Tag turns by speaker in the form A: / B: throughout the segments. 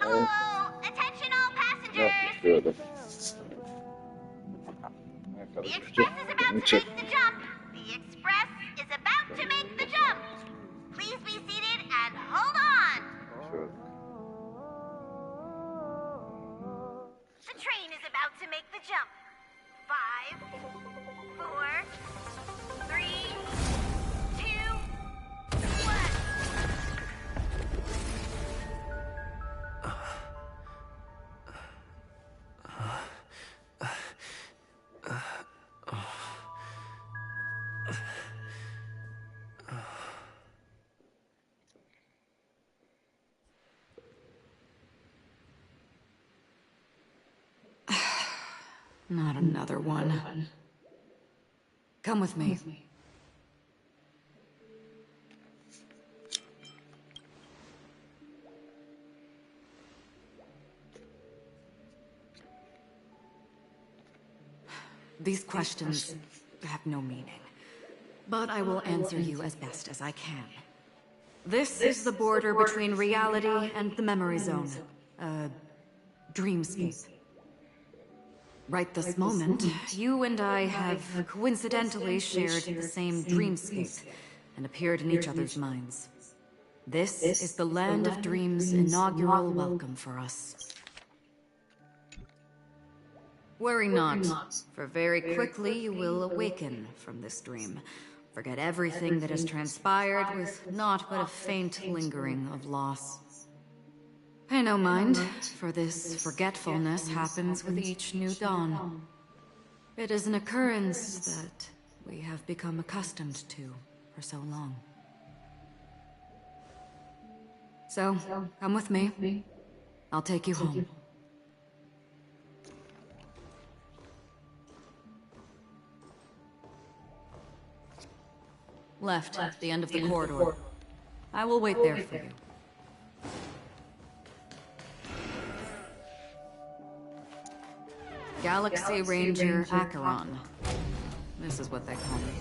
A: Uh-oh! Attention all passengers!
B: Şöyle.
A: The express is about to make the jump. The express is about to make the jump. Please be seated and hold on.
B: Şöyle.
A: The train is about to make the jump. 5, 4, 3, 2, 1.
C: Not another one. Come with me. These questions have no meaning, but I will answer you as best as I can. This is the border between reality and the memory zone, a dreamscape. Right this moment, you and I have coincidentally shared the same dreamscape and appeared in each other's minds. This is the Land of Dreams' inaugural welcome for us. Worry not, for very quickly you will awaken from this dream. Forget everything that has transpired with naught but a faint lingering of loss. Pay no mind, for this forgetfulness happens with each new dawn. It is an occurrence that we have become accustomed to for so long. So, come with me. I'll take you home. Left, at the end of the corridor. I will wait there for you. Galaxy Ranger Acheron. This is what they call me.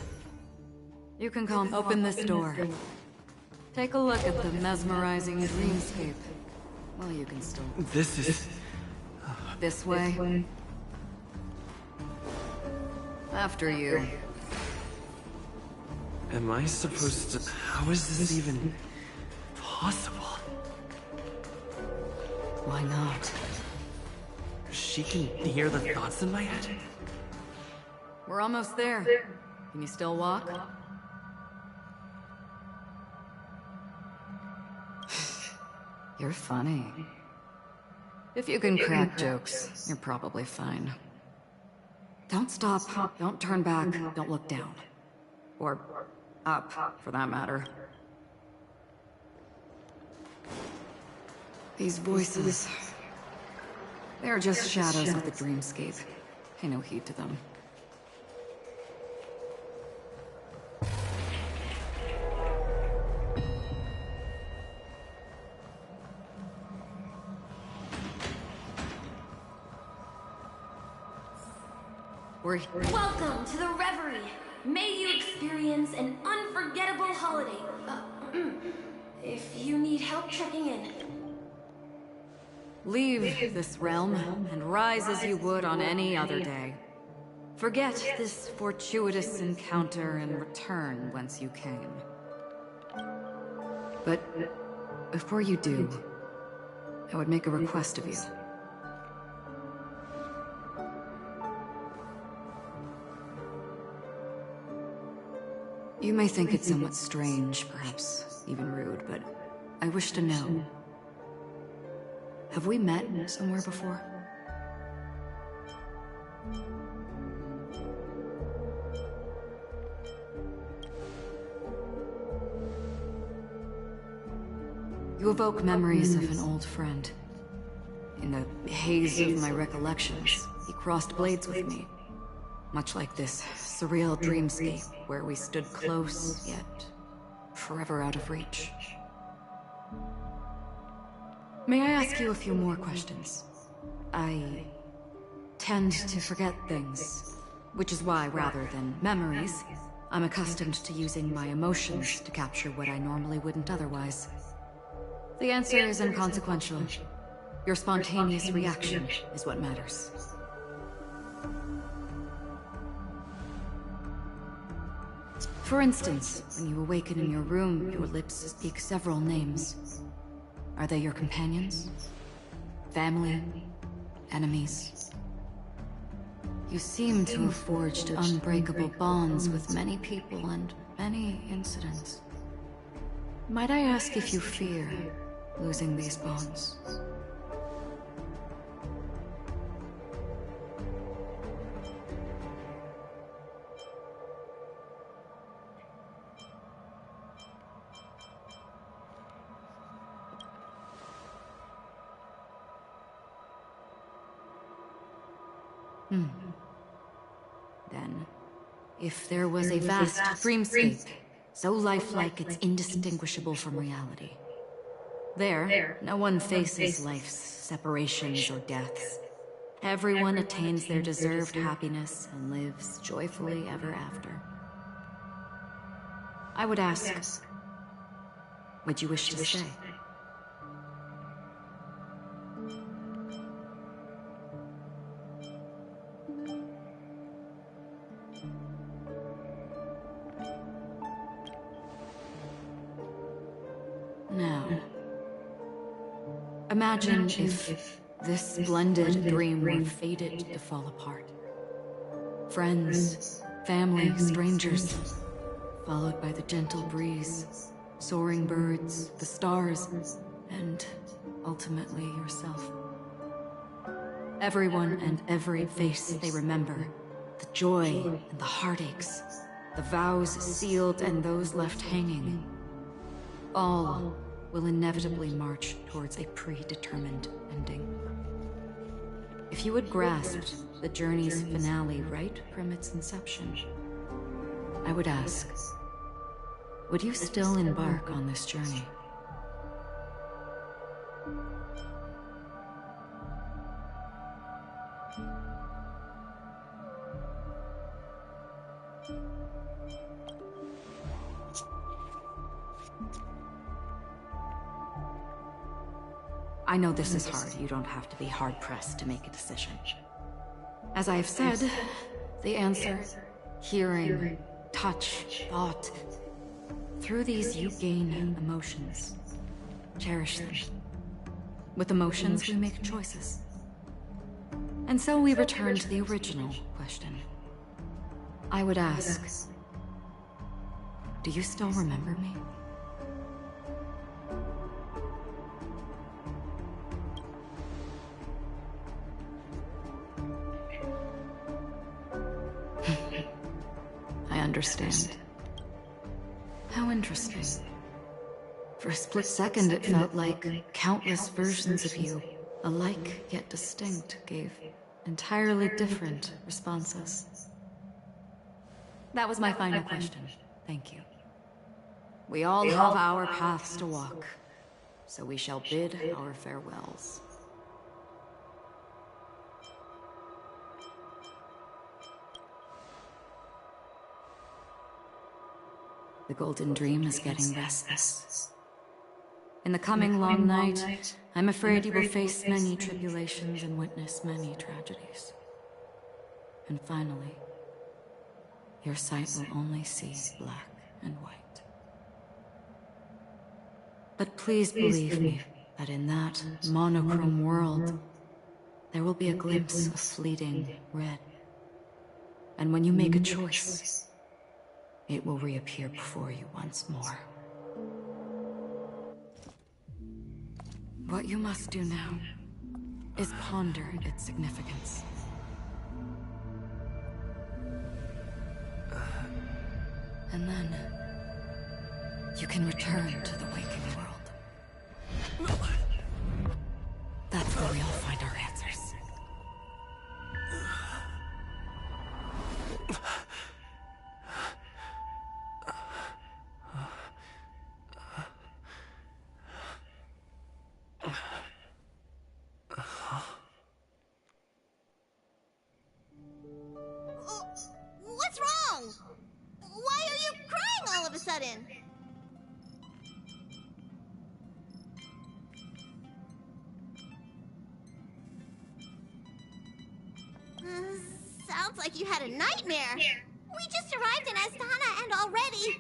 C: You can come open this door. Take a look at the mesmerizing dreamscape. Well, you can still...
D: This is...
C: This way. After you.
D: Am I supposed to... How is this even... possible?
C: Why not?
D: She can hear the thoughts in my head?
C: We're almost there. Can you still walk? You're funny. If you can crack jokes, you're probably fine. Don't stop, don't turn back, don't look down. Or up, for that matter. These voices... They're just shadows of the dreamscape. Pay no heed to them.
E: Welcome to the Reverie. May you experience an unforgettable holiday. If you need help checking in.
C: Leave this realm and rise as you would on any other day. Forget this fortuitous encounter and return whence you came. But before you do, I would make a request of you. You may think it somewhat strange, perhaps even rude, but I wish to know. Have we met somewhere before? You evoke memories of an old friend. In the haze of my recollections, he crossed blades with me. Much like this surreal dreamscape where we stood close, yet forever out of reach. May I ask you a few more questions? I tend to forget things, which is why, rather than memories, I'm accustomed to using my emotions to capture what I normally wouldn't otherwise. The answer is inconsequential. Your spontaneous reaction is what matters. For instance, when you awaken in your room, your lips speak several names. Are they your companions? Family? Enemies? You seem to have forged unbreakable bonds with many people and many incidents. Might I ask if you fear losing these bonds? Then, if there was a vast dreamscape, so lifelike it's indistinguishable from reality. There, no one faces life's separations or deaths. Everyone attains their deserved happiness and lives joyfully ever after. I would ask, would you wish to stay? Now, imagine if this splendid dream were fated to fall apart. Friends, family, strangers, followed by the gentle breeze, soaring birds, the stars, and ultimately yourself. Everyone and every face they remember, the joy and the heartaches, the vows sealed and those left hanging, all will inevitably march towards a predetermined ending. If you had grasped the journey's finale right from its inception, I would ask, would you still embark on this journey? I know this is hard. You don't have to be hard-pressed to make a decision. As I have said, the answer, hearing, touch, thought, through these you gain emotions. Cherish them. With emotions, we make choices. And so we return to the original question. I would ask, do you still remember me? I understand. How interesting. For a split second, it felt like countless versions of you, alike yet distinct, gave entirely different responses. That was my final question. Thank you. We all have our paths to walk, so we shall bid our farewells. The Golden Dream is getting restless. In the coming long night, I'm afraid you will face many tribulations and witness many tragedies. And finally, your sight will only see black and white. But please believe me that in that monochrome world, there will be a glimpse of fleeting red. And when you make a choice, it will reappear before you once more. What you must do now is ponder its significance. And then you can return to the waking world. That's where we all find our answers.
A: What's wrong? Why are you crying all of a sudden? sounds like you had a nightmare. We just arrived in Astana and already...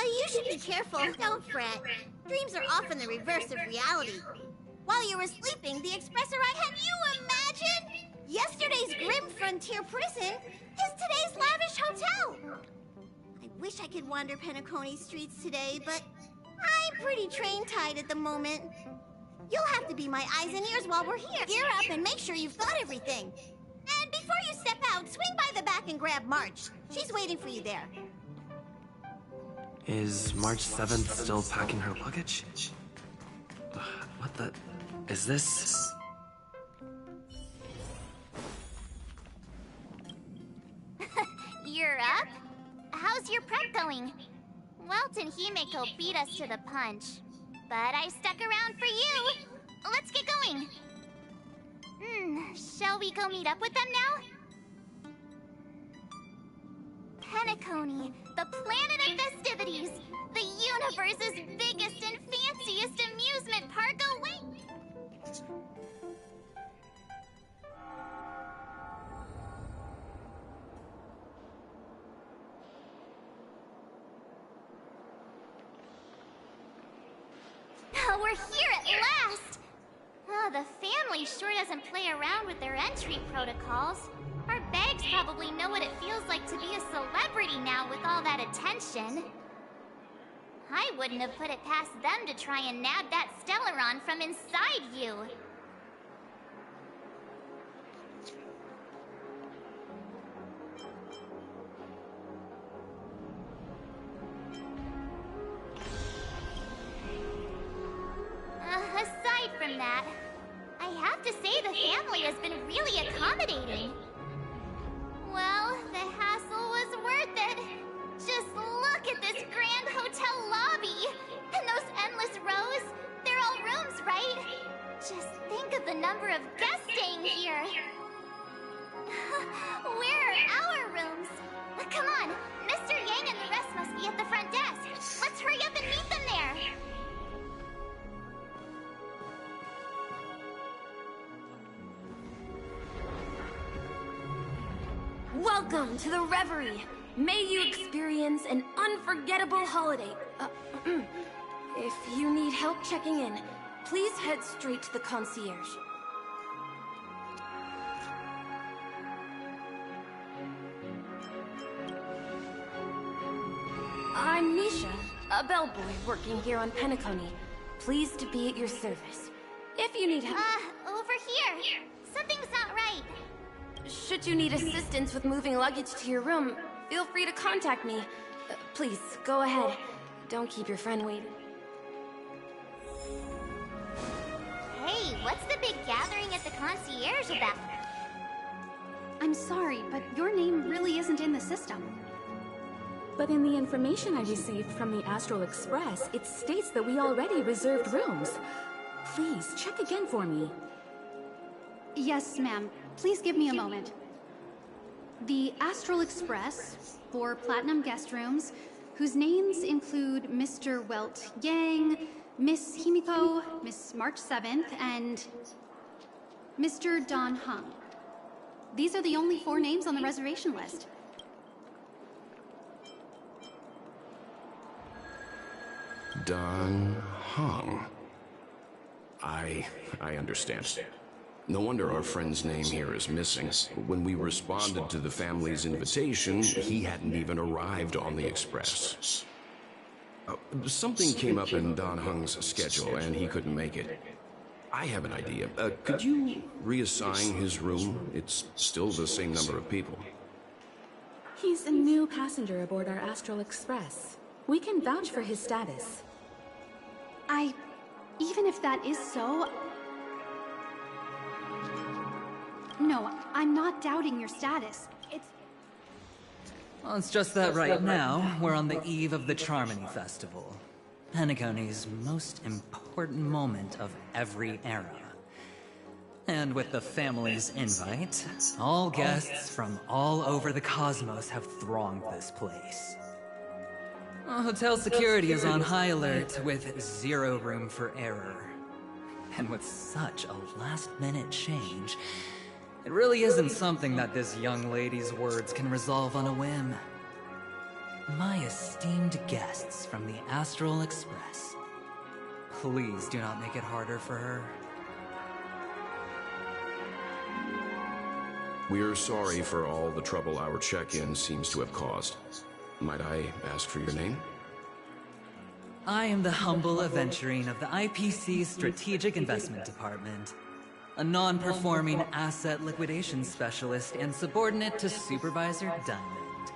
A: you should be careful. Don't fret. Dreams are often the reverse of reality. While you were sleeping, the Express arrived. Can you imagine? Yesterday's grim frontier prison is today's lavish hotel. I wish I could wander Penacony streets today, but I'm pretty train-tied at the moment. You'll have to be my eyes and ears while we're here. Gear up and make sure you've got everything. And before you step out, swing by the back and grab March. She's waiting for you there.
D: Is March 7th still packing her luggage? What the... is this?
A: You're up? How's your prep going? Welt and Himeko beat us to the punch. But I stuck around for you. Let's get going. Shall we go meet up with them now? Penacony, the planet of festivities. The universe's biggest and fanciest amusement park awaits. We're here at last! Oh, the family sure doesn't play around with their entry protocols. Our bags probably know what it feels like to be a celebrity now with all that attention. I wouldn't have put it past them to try and nab that Stellaron from inside you. Aside from that, I have to say the family has been really accommodating. Well, the hassle was worth it. Just look at this grand hotel lobby. And those endless rows. They're all rooms, right? Just think of the number of guests staying here. Where are our rooms? Come on, Mr. Yang and the rest must be at the front desk. Let's hurry up and meet them there.
E: Welcome to the Reverie. May you experience an unforgettable holiday. If you need help checking in, please head straight to the concierge. I'm Misha, a bellboy working here on Penacony. Pleased to be at your service. If you need help...
A: Over here. Something's not right.
E: Should you need assistance with moving luggage to your room, feel free to contact me. Please, go ahead. Don't keep your friend waiting.
A: Hey, what's the big gathering at the concierge about?
B: I'm sorry, but your name really isn't in the system.
C: But in the information I received from the Astral Express, it states that we already reserved rooms. Please, check again for me.
B: Yes, ma'am. Please give me a moment. The Astral Express, for Platinum guest rooms, whose names include Mr. Welt Yang, Miss Himeko, Miss March 7th, and Mr. Dan Heng. These are the only 4 names on the reservation list.
F: Dan Heng. I understand. No wonder our friend's name here is missing. When we responded to the family's invitation, he hadn't even arrived on the Express. Something came up in Dan Heng's schedule, and he couldn't make it. I have an idea. Could you reassign his room? It's still the same number of people.
C: He's a new passenger aboard our Astral Express. We can vouch for his status.
B: Even if that is so... No, I'm not doubting your status.
G: Well, it's just that right now, we're on the eve of the Charmony Festival. Penacony's most important moment of every era. And with the family's invite, all guests from all over the cosmos have thronged this place. Hotel security is on high alert with 0 room for error. And with such a last-minute change, It really isn't something that this young lady's words can resolve on a whim. My esteemed guests from the Astral Express, please do not make it harder for her.
F: We're sorry for all the trouble our check-in seems to have caused. Might I ask for your name?
G: I am the humble aventurine of the IPC's Strategic Investment Department, a non-performing asset liquidation specialist and subordinate to Supervisor Diamond.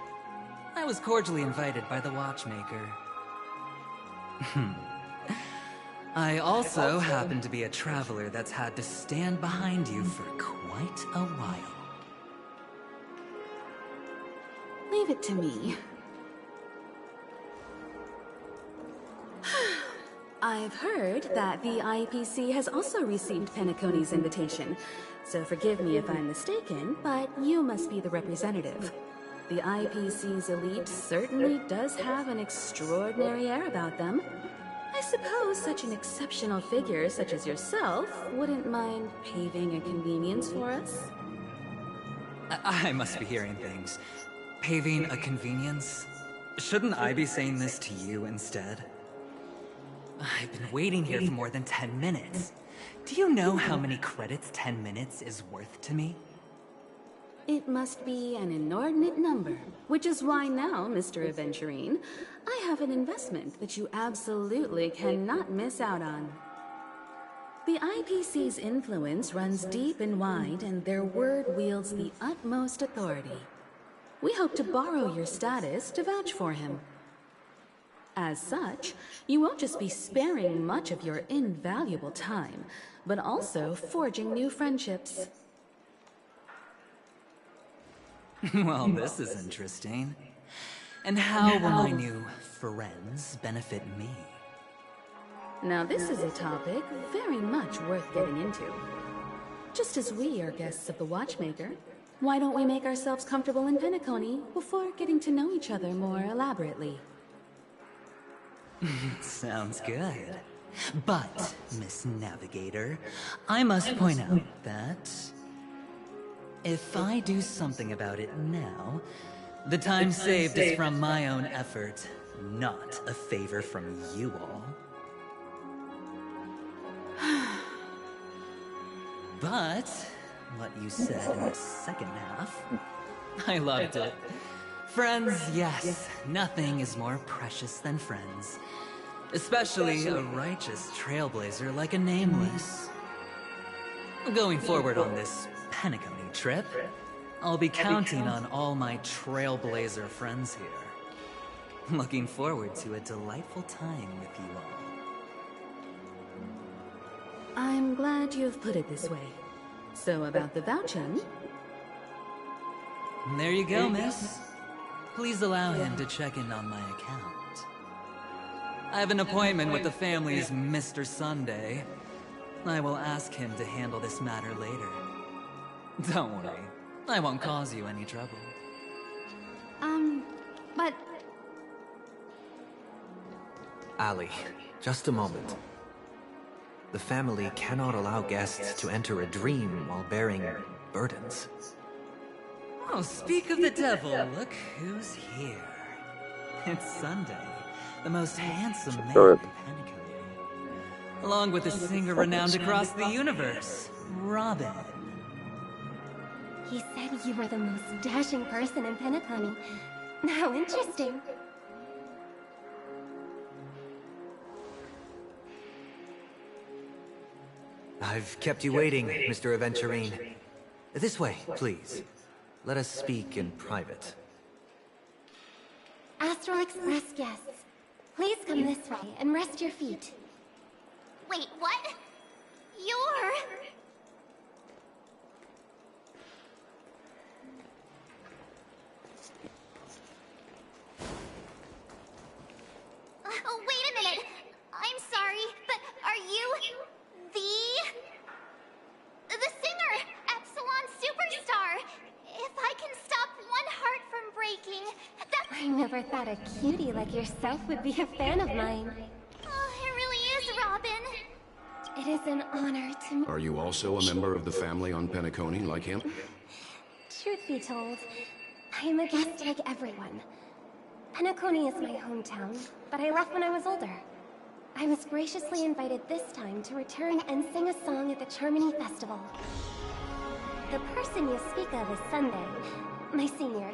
G: I was cordially invited by the Watchmaker. I also happen to be a traveler that's had to stand behind you for quite a while.
H: Leave it to me. I've heard that the IPC has also received Penacony's invitation, so forgive me if I'm mistaken, but you must be the representative. The IPC's elite certainly does have an extraordinary air about them. I suppose such an exceptional figure such as yourself wouldn't mind paving a convenience for us?
G: I must be hearing things. Paving a convenience? Shouldn't I be saying this to you instead? I've been waiting here for more than 10 minutes. Do you know how many credits 10 minutes is worth to me?
H: It must be an inordinate number, which is why now, Mr. Aventurine, I have an investment that you absolutely cannot miss out on. The IPC's influence runs deep and wide, and their word wields the utmost authority. We hope to borrow your status to vouch for him. As such, you won't just be sparing much of your invaluable time, but also forging new friendships.
G: Well, this is interesting. And how will my new friends benefit me?
H: Now this is a topic very much worth getting into. Just as we are guests of the Watchmaker, why don't we make ourselves comfortable in Penacony before getting to know each other more elaborately?
G: Sounds good. But, Miss Navigator, I must point out that if I do something about it now, the time saved is from my own effort, not a favor from you all. But what you said in the second half, I loved it. Friends, yes, nothing is more precious than friends. Especially a righteous trailblazer like a Nameless. Going forward on this Penacony trip, I'll be counting on all my trailblazer friends here. Looking forward to a delightful time with you all.
H: I'm glad you've put it this way. So about the vouching?
G: There you go, miss. Please allow him to check in on my account. I have an appointment with the family's Mr. Sunday. I will ask him to handle this matter later. Don't worry, I won't cause you any trouble.
B: But...
I: Ali, just a moment. The family cannot allow guests to enter a dream while bearing burdens.
G: Oh, speak of the devil, look who's here. It's Sunday, the most handsome man in Penacony. Along with a singer renowned across the universe, Robin.
J: He said you were the most dashing person in Penacony. How interesting.
I: I've kept you waiting, Mr. Aventurine. This way, please. Let us speak in private.
J: Astral Express guests, please come this way and rest your feet.
A: Wait, what? You're... Oh, wait a minute. I'm sorry, but are you the singer, Epsilon Superstar? If I can stop one heart from breaking, that...
J: I never thought a cutie like yourself would be a fan of mine.
A: Oh, it really is, Robin.
J: It is an honor to meet...
F: Are you also a member of the family on Penacony, like him?
J: Truth be told, I am a guest like everyone. Penacony is my hometown, but I left when I was older. I was graciously invited this time to return and sing a song at the Charmony Festival. The person you speak of is Sunday, my senior,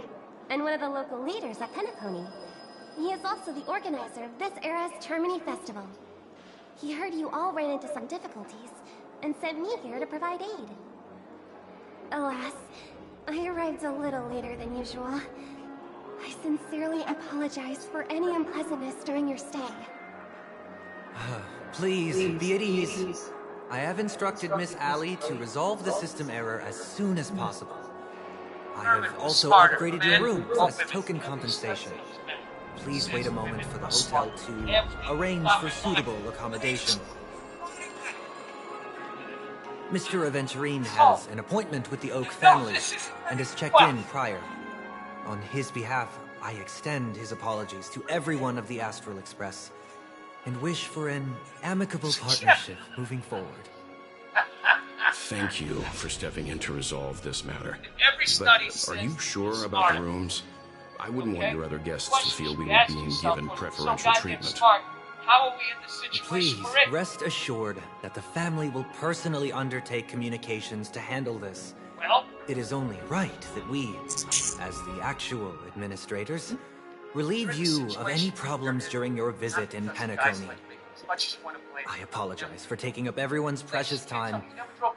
J: and one of the local leaders at Penacony. He is also the organizer of this era's Charmony Festival. He heard you all ran into some difficulties, and sent me here to provide aid. Alas, I arrived a little later than usual. I sincerely apologize for any unpleasantness during your stay.
I: Please, be at ease. I have instructed Miss Allie to resolve the system error as soon as possible. I have also upgraded your rooms as token compensation. Please wait a moment for the hotel to arrange for suitable accommodation. Mr. Aventurine has an appointment with the Oak family and has checked in prior. On his behalf, I extend his apologies to everyone of the Astral Express and wish for an amicable partnership moving forward.
F: Thank you for stepping in to resolve this matter.
K: But
F: are you sure about the rooms? I wouldn't want your other guests to feel we were being given preferential treatment.
K: How are we in this situation
I: Please, rest assured that the family will personally undertake communications to handle this.
K: Well,
I: it is only right that we, as the actual administrators, relieve you of any problems during your visit in Penacony. I apologize for taking up everyone's precious time,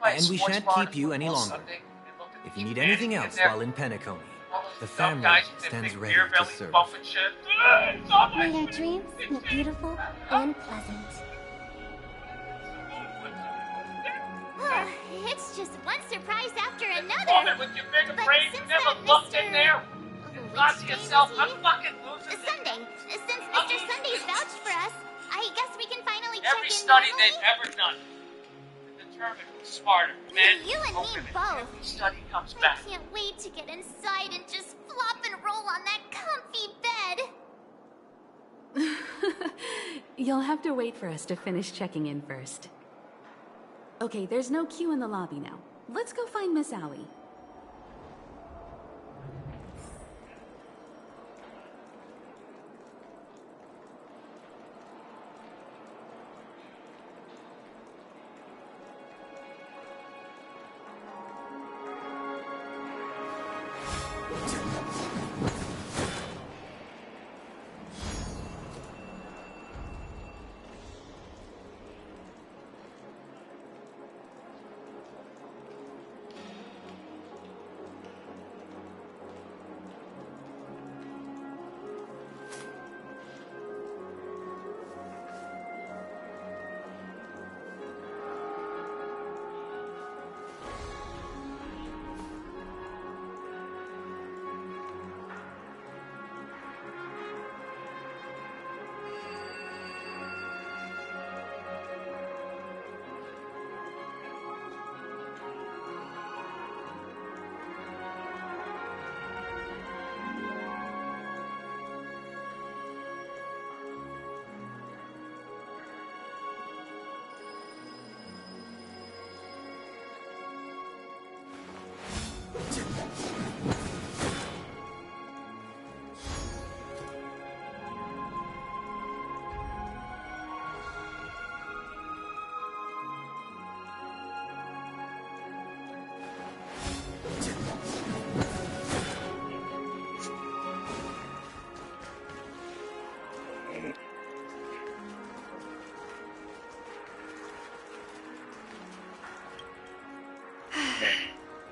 I: and we shan't keep you any longer. If you need anything else while in Penacony, the family stands ready to serve.
J: May your dreams be beautiful and pleasant.
A: It's just one surprise after
K: Woman
A: another.
K: with your big
A: But
K: brain
A: since
K: never
A: that
K: looked
A: Mr.
K: in there. You thought to yourself, I'm fucking losing this.
A: Sunday, since Mr. Sunday's vouched for us, I guess we can finally check
K: Every
A: in
K: study
A: normally?
K: they've ever done to determine who's smarter, men
A: You and
K: or
A: me
K: women.
A: both.
K: Every study comes
A: I
K: back.
A: can't wait to get inside and just flop and roll on that comfy bed.
H: You'll have to wait for us to finish checking in first. Okay, there's no queue in the lobby now. Let's go find Miss Allie.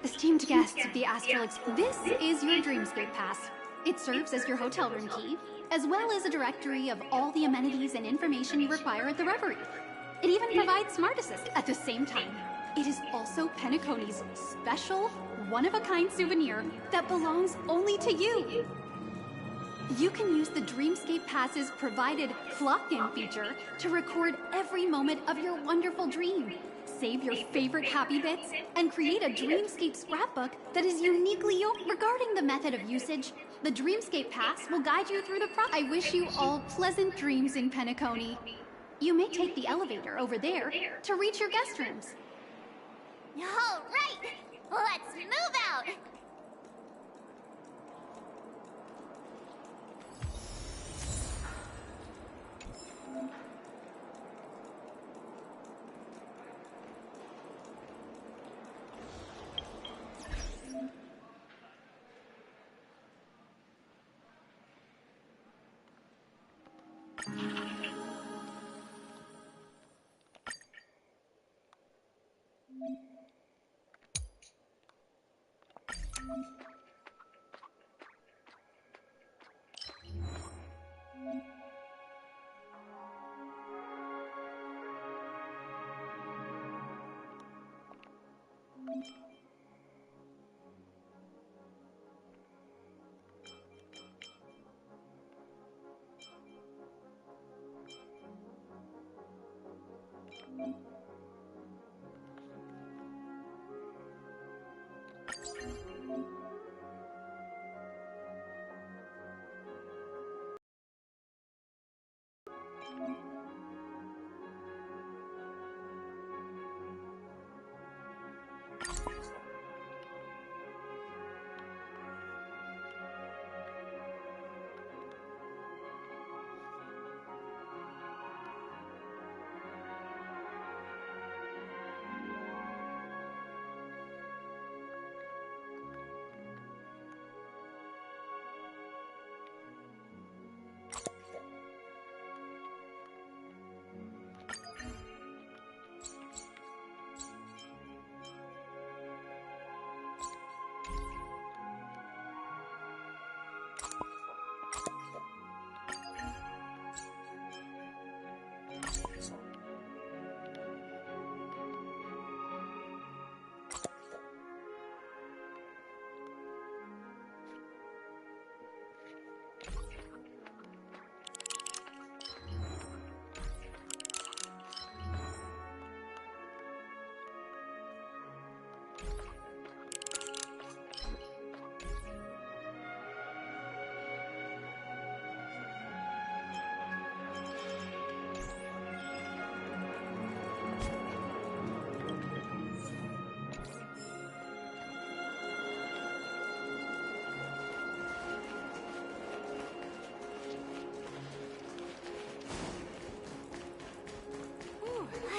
B: Esteemed guests of the Astral Express, this is your Dreamscape Pass. It serves as your hotel room key, as well as a directory of all the amenities and information you require at the Reverie. It even provides Smart Assist at the same time. It is also Penacony's special, one-of-a-kind souvenir that belongs only to you. You can use the Dreamscape Pass's provided clock-in feature to record every moment of your wonderful dream. Save your favorite happy bits, and create a Dreamscape scrapbook that is uniquely yours. Regarding the method of usage, the Dreamscape Pass will guide you through the process. I wish you all pleasant dreams in Penacony. You may take the elevator over there to reach your guest rooms.
A: All right, let's move out.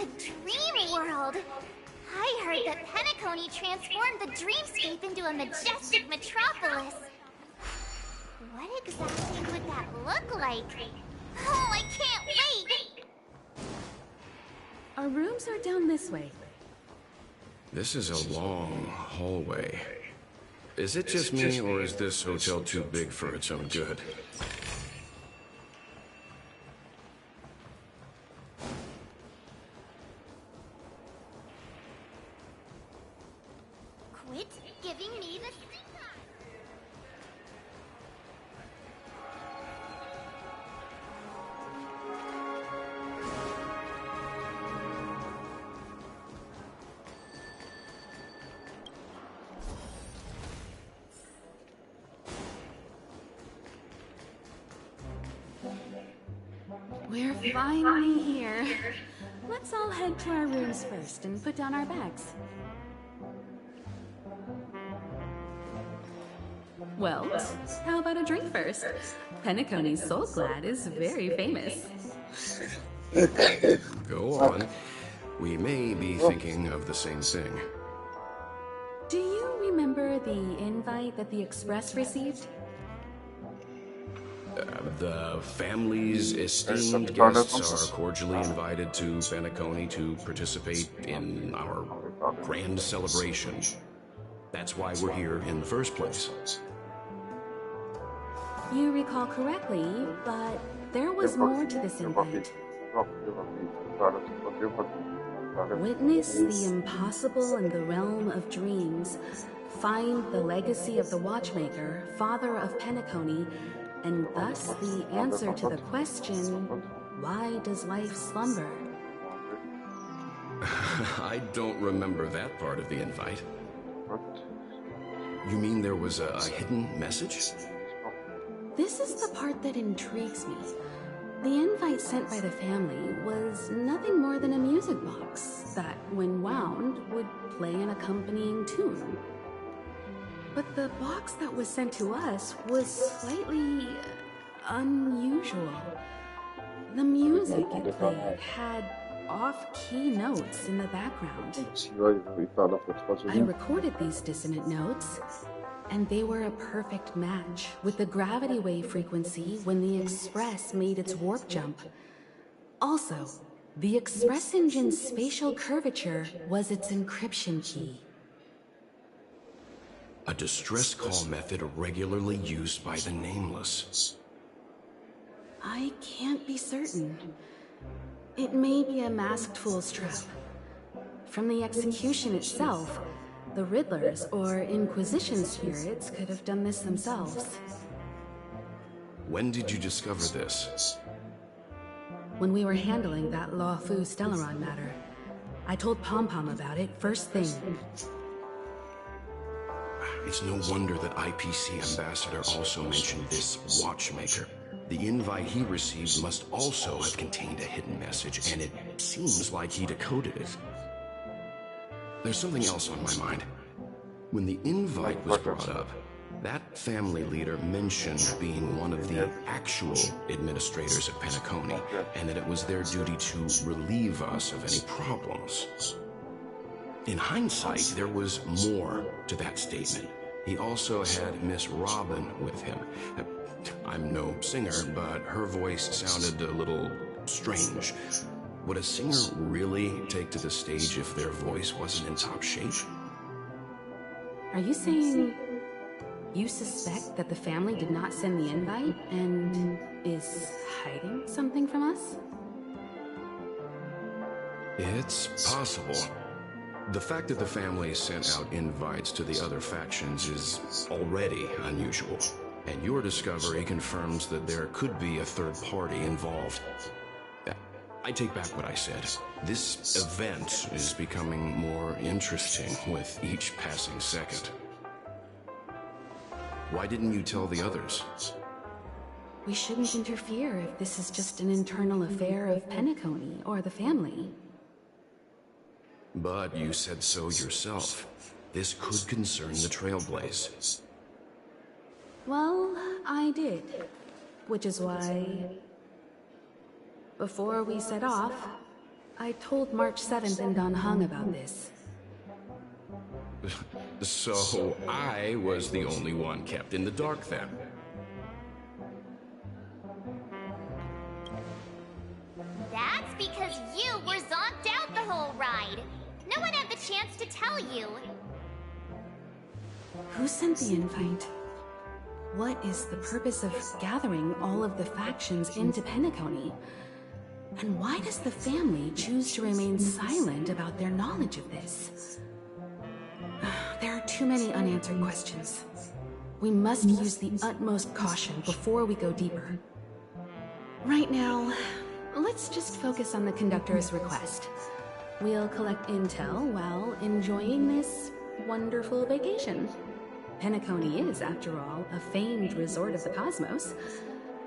A: A dream world! I heard that Penacony transformed the dreamscape into a majestic metropolis. What exactly would that look like? Oh, I can't wait!
H: Our rooms are down this way.
F: This is a long hallway. Is it just me, or is this hotel too big for its own good?
A: Quit giving me the stink eye!
H: We're finally here. Let's all head to our rooms first and put down our bags. Well, how about a drink first? Penacony's Soul Glad is very famous.
F: Go on. We may be thinking of the same thing.
H: Do you remember the invite that the Express received?
F: The family's esteemed guests are cordially invited to Penacony to participate in our grand celebration. That's why we're here in the first place.
H: You recall correctly, but there was more to this invite. Witness the impossible in the realm of dreams. Find the legacy of the Watchmaker, father of Penacony, and thus the answer to the question, why does life slumber?
F: I don't remember that part of the invite. You mean there was a hidden message?
H: This is the part that intrigues me. The invite sent by the family was nothing more than a music box that, when wound, would play an accompanying tune. But the box that was sent to us was slightly unusual. The music it played had off-key notes in the background. I recorded these dissonant notes, and they were a perfect match with the gravity wave frequency when the Express made its warp jump. Also, the Express engine's spatial curvature was its encryption key.
F: A distress call method regularly used by the Nameless.
H: I can't be certain. It may be a masked fool's trap. From the execution itself, the Riddlers or Inquisition spirits could have done this themselves.
F: When did you discover this?
H: When we were handling that Lawfu Stellaron matter, I told Pom-Pom about it first thing.
F: It's no wonder that IPC Ambassador also mentioned this watchmaker. The invite he received must also have contained a hidden message, and it seems like he decoded it. There's something else on my mind. When the invite was brought up, that family leader mentioned being one of the actual administrators at Penacony, and that it was their duty to relieve us of any problems. In hindsight, there was more to that statement. He also had Miss Robin with him. I'm no singer, but her voice sounded a little strange. Would a singer really take to the stage if their voice wasn't in top shape?
H: Are you saying you suspect that the family did not send the invite and is hiding something from us?
F: It's possible. The fact that the family sent out invites to the other factions is already unusual, and your discovery confirms that there could be a third party involved. I take back what I said. This event is becoming more interesting with each passing second. Why didn't you tell the others?
H: We shouldn't interfere if this is just an internal affair of Penacony or the family.
F: But you said so yourself. This could concern the Trailblaze.
H: Well, I did. Which is why, before we set off, I told March 7th and Dan Heng about this.
F: So I was the only one kept in the dark then.
A: That's because you were zonked out the whole ride. No one had the chance to tell you.
H: Who sent the invite? What is the purpose of gathering all of the factions into Penacony? And why does the family choose to remain silent about their knowledge of this? There are too many unanswered questions. We must use the utmost caution before we go deeper. Right now, let's just focus on the conductor's request. We'll collect intel while enjoying this wonderful vacation. Penacony is, after all, a famed resort of the cosmos.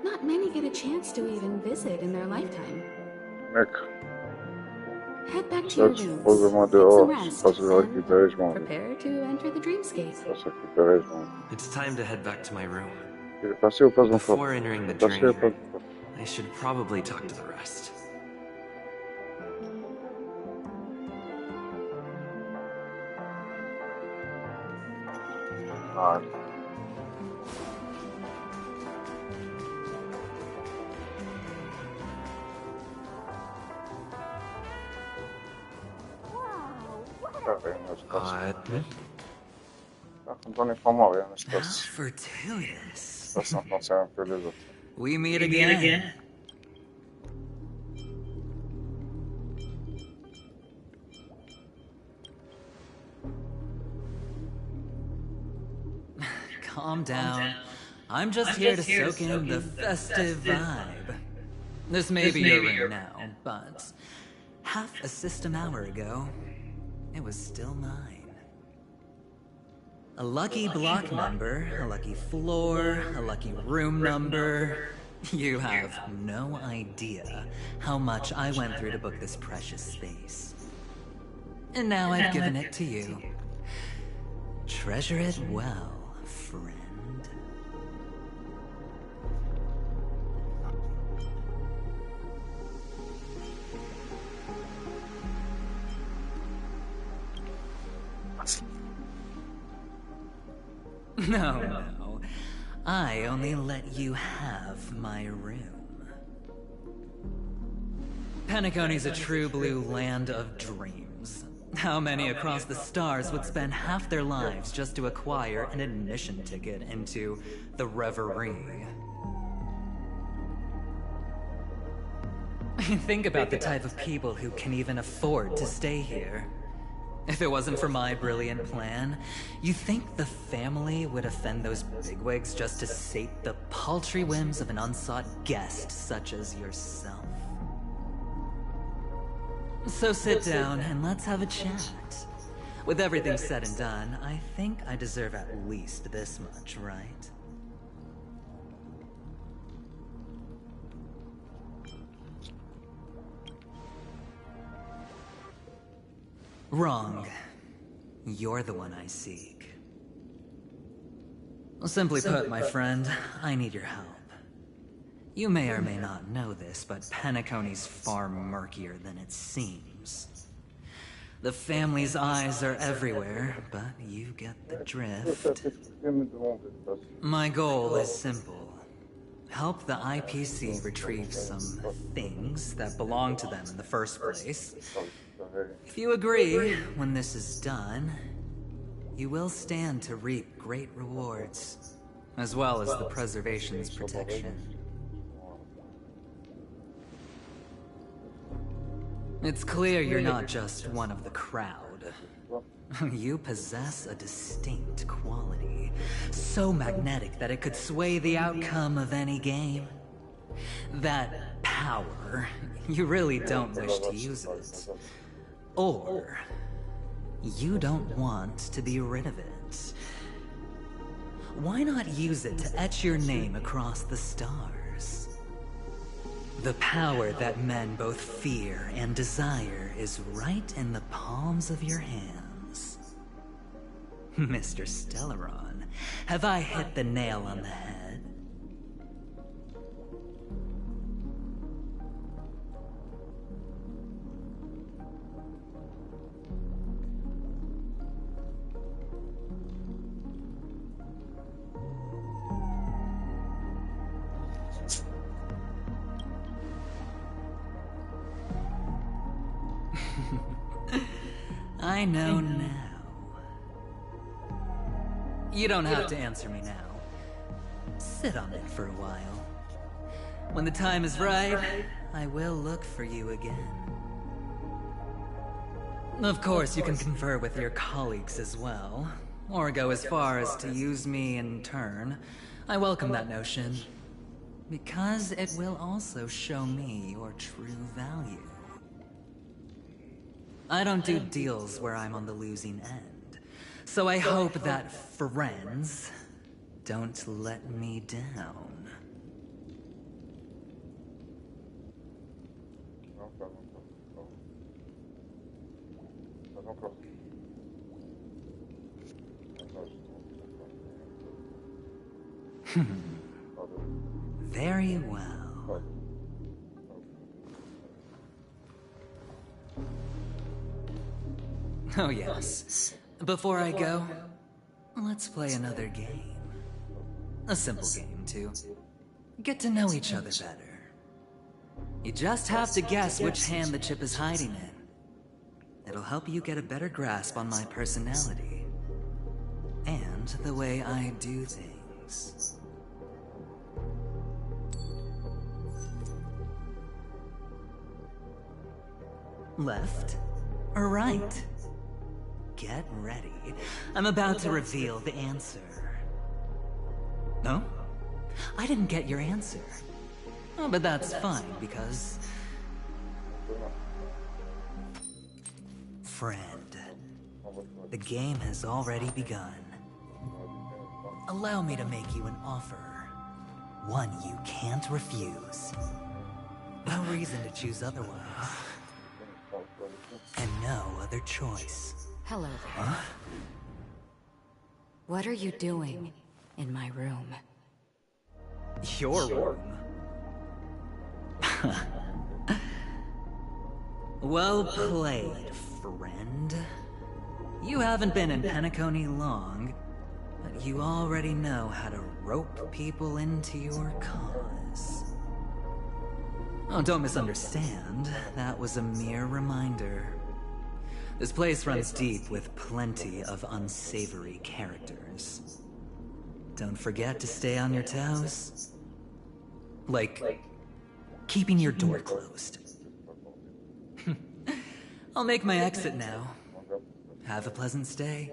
H: Not many get a chance to even visit in their lifetime. Head back to your rooms, get some rest, and prepare to enter the dreamscape.
D: It's time to head back to my room.
L: Passez au pas encore.
D: Before entering the
L: Passez au pas
D: dream,
L: encore.
D: I should probably talk to the rest.
L: Alright. Anthony Froment, rien ne se
G: How
L: passe.
G: fortuitous.
L: Ça s'entend un peu les autres.
G: We meet again. Calm down. I'm just here to soak in the festive vibe. This may be your room now, but half a system hour ago, it was still mine. A lucky block number, a lucky floor, a lucky room number. You have no idea how much I went through to book this precious space. And now I've given it to you. Treasure it well, friend. No. I only let you have my room. Penacony's a true blue land of dreams. How many across the stars would spend half their lives just to acquire an admission ticket into the Reverie? Think about the type of people who can even afford to stay here. If it wasn't for my brilliant plan, you think the family would offend those bigwigs just to sate the paltry whims of an unsought guest such as yourself? So sit down and let's have a chat. With everything said and done, I think I deserve at least this much, right? Wrong. You're the one I seek. Simply put, my friend, I need your help. You may or may not know this, but Penacony's far murkier than it seems. The family's eyes are everywhere, but you get the drift. My goal is simple. Help the IPC retrieve some things that belong to them in the first place. If you agree, when this is done, you will stand to reap great rewards, as well as the preservation's protection. It's clear you're not just one of the crowd. You possess a distinct quality, so magnetic that it could sway the outcome of any game. That power, you really don't wish to use it. Or, you don't want to be rid of it. Why not use it to etch your name across the stars? The power that men both fear and desire is right in the palms of your hands. Mr. Stellaron, have I hit the nail on the head? I know now. You don't have to answer me now. Sit on it for a while. When the time is right, I will look for you again. Of course, you can confer with your colleagues as well, or go as far as to use me in turn. I welcome that notion, because it will also show me your true value. I don't do deals where I'm on the losing end, so I hope that friends don't let me down. Very well. Oh yes. Before I go, let's play another game. A simple game, too. Get to know each other better. You just have to guess which hand the chip is hiding in. It'll help you get a better grasp on my personality. And the way I do things. Left or right? Get ready. I'm about to reveal the answer. No? I didn't get your answer. Oh, but that's fine, because... Friend, the game has already begun. Allow me to make you an offer. One you can't refuse. No reason to choose otherwise. And no other choice.
C: Hello there.
G: Huh?
C: What are you doing in my room?
G: Your room? Well played, friend. You haven't been in Penacony long, but you already know how to rope people into your cause. Oh, don't misunderstand. That was a mere reminder. This place runs deep with plenty of unsavory characters. Don't forget to stay on your toes. Like, keeping your door closed. I'll make my exit now. Have a pleasant stay.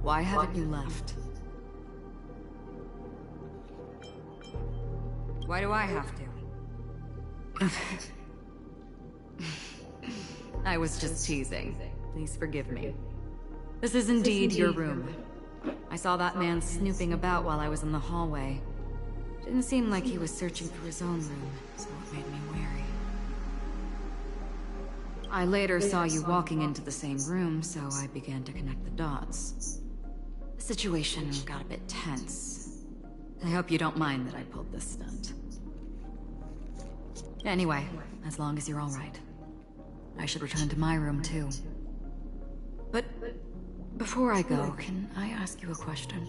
C: Why haven't you left? Why do I have to? I was just teasing. Please forgive me. This is indeed your room. I saw that man snooping about while I was in the hallway. Didn't seem like he was searching for his own room, so it made me wary. I later saw you walking into the same room, so I began to connect the dots. The situation got a bit tense. I hope you don't mind that I pulled this stunt. Anyway, as long as you're all right. I should return to my room, too. But before I go, can I ask you a question?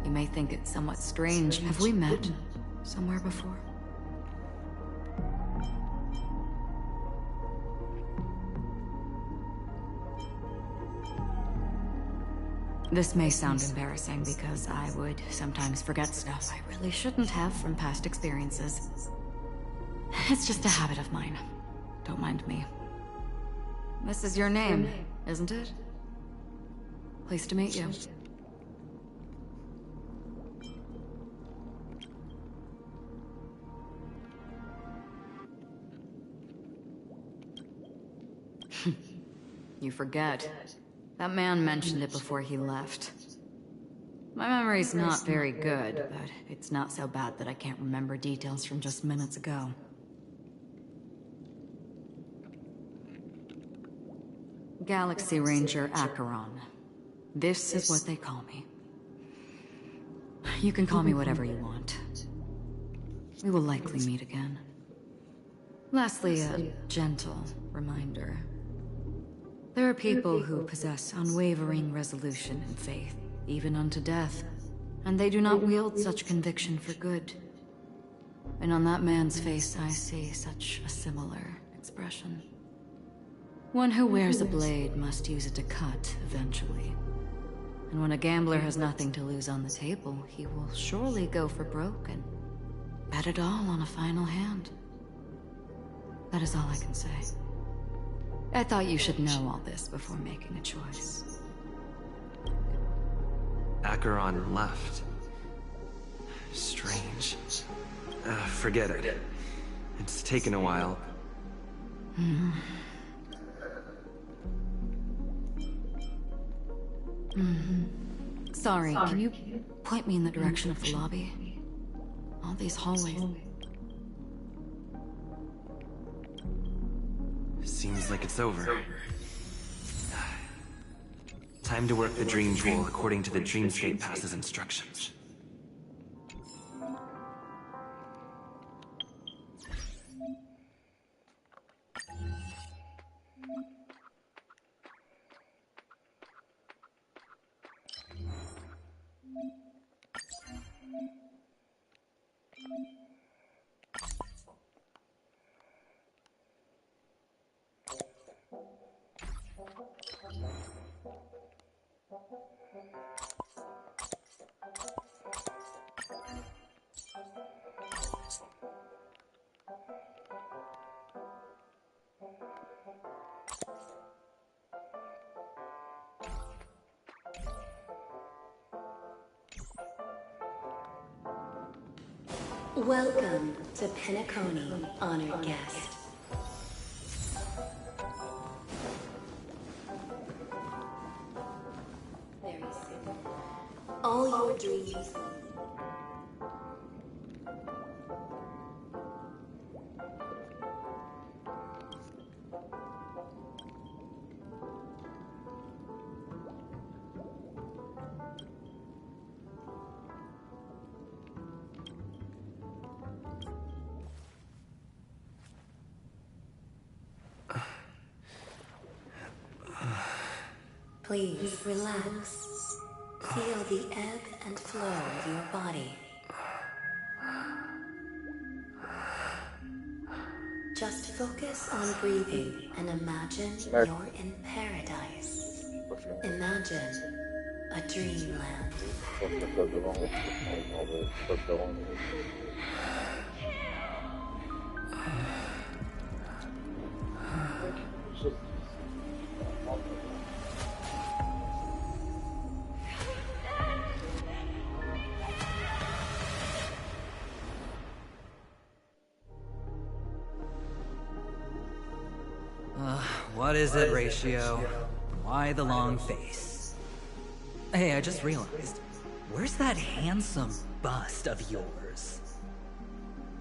C: You may think it's somewhat strange. Have we met somewhere before? This may sound embarrassing because I would sometimes forget stuff I really shouldn't have from past experiences. It's just a habit of mine. Don't mind me. This is your name, isn't it? Pleased to meet you. You forget. That man mentioned it before he left. My memory's not very good, but it's not so bad that I can't remember details from just minutes ago. Galaxy Ranger Acheron. This is what they call me. You can call me whatever you want. We will likely meet again. Lastly, a gentle reminder. There are people who possess unwavering resolution and faith, even unto death, and they do not wield such conviction for good. And on that man's face I see such a similar expression. One who wears a blade must use it to cut, eventually. And when a gambler has nothing to lose on the table, he will surely go for broke and bet it all on a final hand. That is all I can say. I thought you should know all this before making a choice.
D: Acheron left. Strange. Forget it. It's taken a while.
C: Sorry, can you point me in the direction of the lobby? All these hallways.
D: Seems like it's over. Time to work the Dream Jewel according to the Dreamscape Pass's instructions.
H: Welcome to Penacony, honored guest. Very soon. All your dreams. Please relax. Feel the ebb and flow of your body. Just focus on breathing and imagine you're in paradise. Imagine a dreamland.
G: What is it, Ratio? Why the long face? Hey, I just realized. Where's that handsome bust of yours?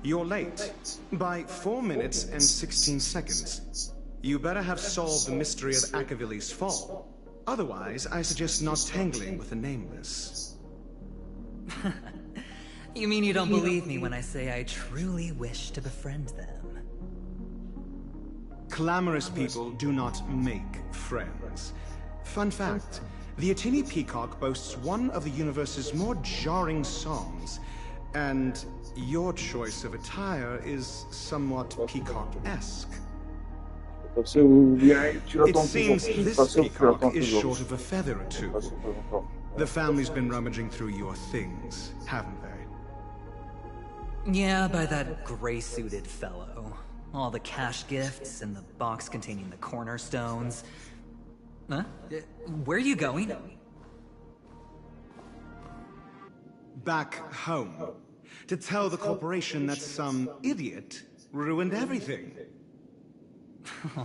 M: You're late. By 4 minutes and 16 seconds. You better have solved the mystery of Akavili's fall. Otherwise, I suggest not tangling with the Nameless.
G: You mean you don't believe me when I say I truly wish to befriend them?
M: Clamorous people do not make friends. Fun fact, the Atini Peacock boasts one of the universe's more jarring songs, and your choice of attire is somewhat peacock-esque. It seems this peacock is short of a feather or two. The family's been rummaging through your things, haven't they?
G: Yeah, by that gray-suited fellow. All the cash gifts and the box containing the cornerstones. Huh? Where are you going?
M: Back home. To tell the corporation that some idiot ruined everything.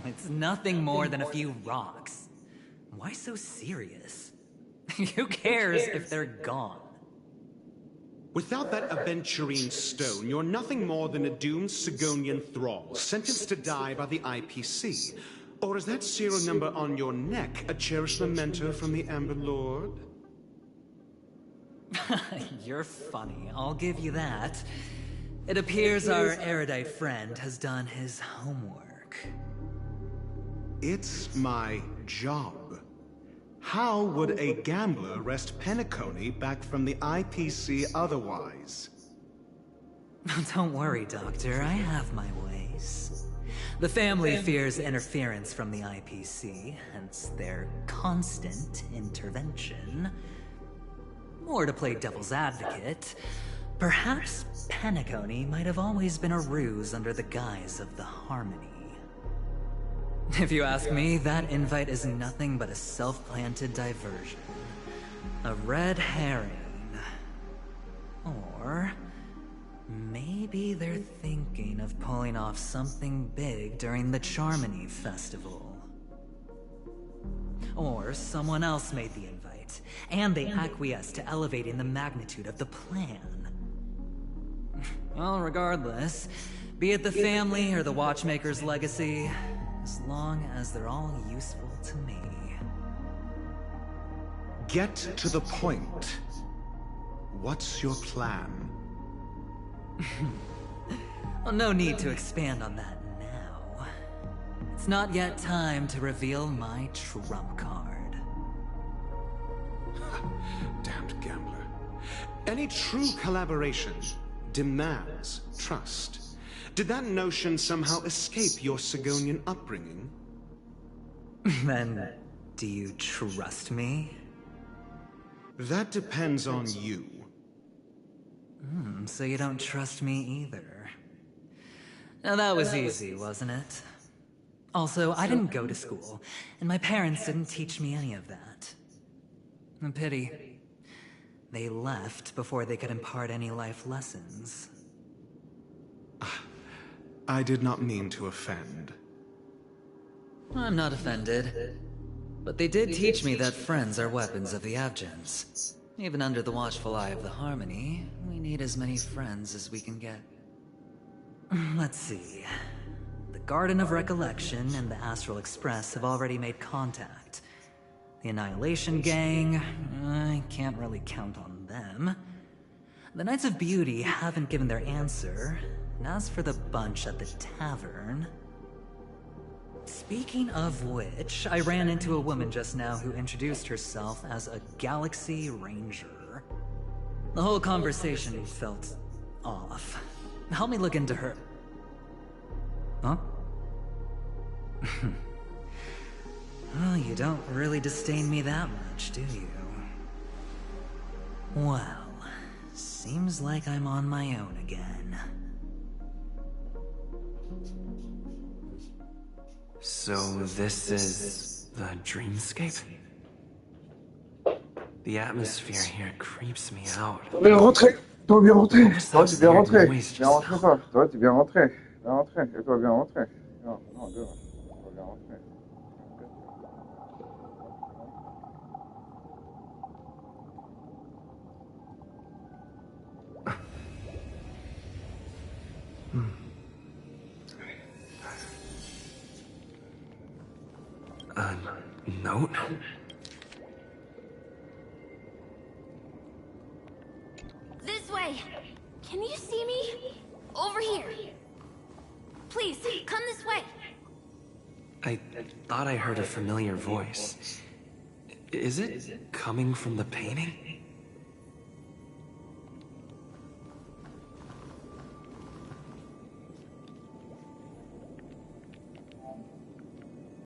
G: It's nothing more than a few rocks. Why so serious? Who cares if they're gone?
M: Without that aventurine stone, you're nothing more than a doomed Sigonian thrall, sentenced to die by the IPC. Or is that serial number on your neck a cherished memento from the Amber Lord?
G: You're funny, I'll give you that. It appears our erudite friend has done his homework.
M: It's my job. How would a gambler wrest Penacony back from the IPC otherwise?
G: Don't worry, Doctor. I have my ways. The family fears interference from the IPC, hence their constant intervention. Or to play devil's advocate, perhaps Penacony might have always been a ruse under the guise of the Harmony. If you ask me, that invite is nothing but a self-planted diversion. A red herring. Or maybe they're thinking of pulling off something big during the Charmony Festival. Or someone else made the invite, and they acquiesced to elevating the magnitude of the plan. Well, regardless, be it the family or the Watchmaker's legacy, as long as they're all useful to me.
M: Get to the point. What's your plan?
G: Well, no need to expand on that now. It's not yet time to reveal my trump card.
M: Damned gambler. Any true collaboration demands trust. Did that notion somehow escape your Sigonian upbringing?
G: Then, do you trust me?
M: That depends on you.
G: So you don't trust me either. Now that was easy, wasn't it? Also, I didn't go to school, and my parents didn't teach me any of that. A pity. They left before they could impart any life lessons.
M: I did not mean to offend.
G: I'm not offended. But they did teach me that friends are weapons of the Abgens. Even under the watchful eye of the Harmony, we need as many friends as we can get. Let's see. The Garden of Recollection and the Astral Express have already made contact. The Annihilation Gang, I can't really count on them. The Knights of Beauty haven't given their answer, and as for the bunch at the tavern... Speaking of which, I ran into a woman just now who introduced herself as a Galaxy Ranger. The whole conversation felt off. Help me look into her... Huh? Well, you don't really disdain me that much, do you? Well, seems like I'm on my own again.
D: So this is the dreamscape? The atmosphere here creeps me out.
L: Bien rentré. Toi bien rentré. Toi tu bien rentré. Bien rentré toi. Toi tu bien rentré. Bien rentré. Et toi bien rentré. Non, non, deux. Toi bien rentré.
D: A note?
E: This way! Can you see me? Over here! Please, come this way!
D: I thought I heard a familiar voice. Is it coming from the painting?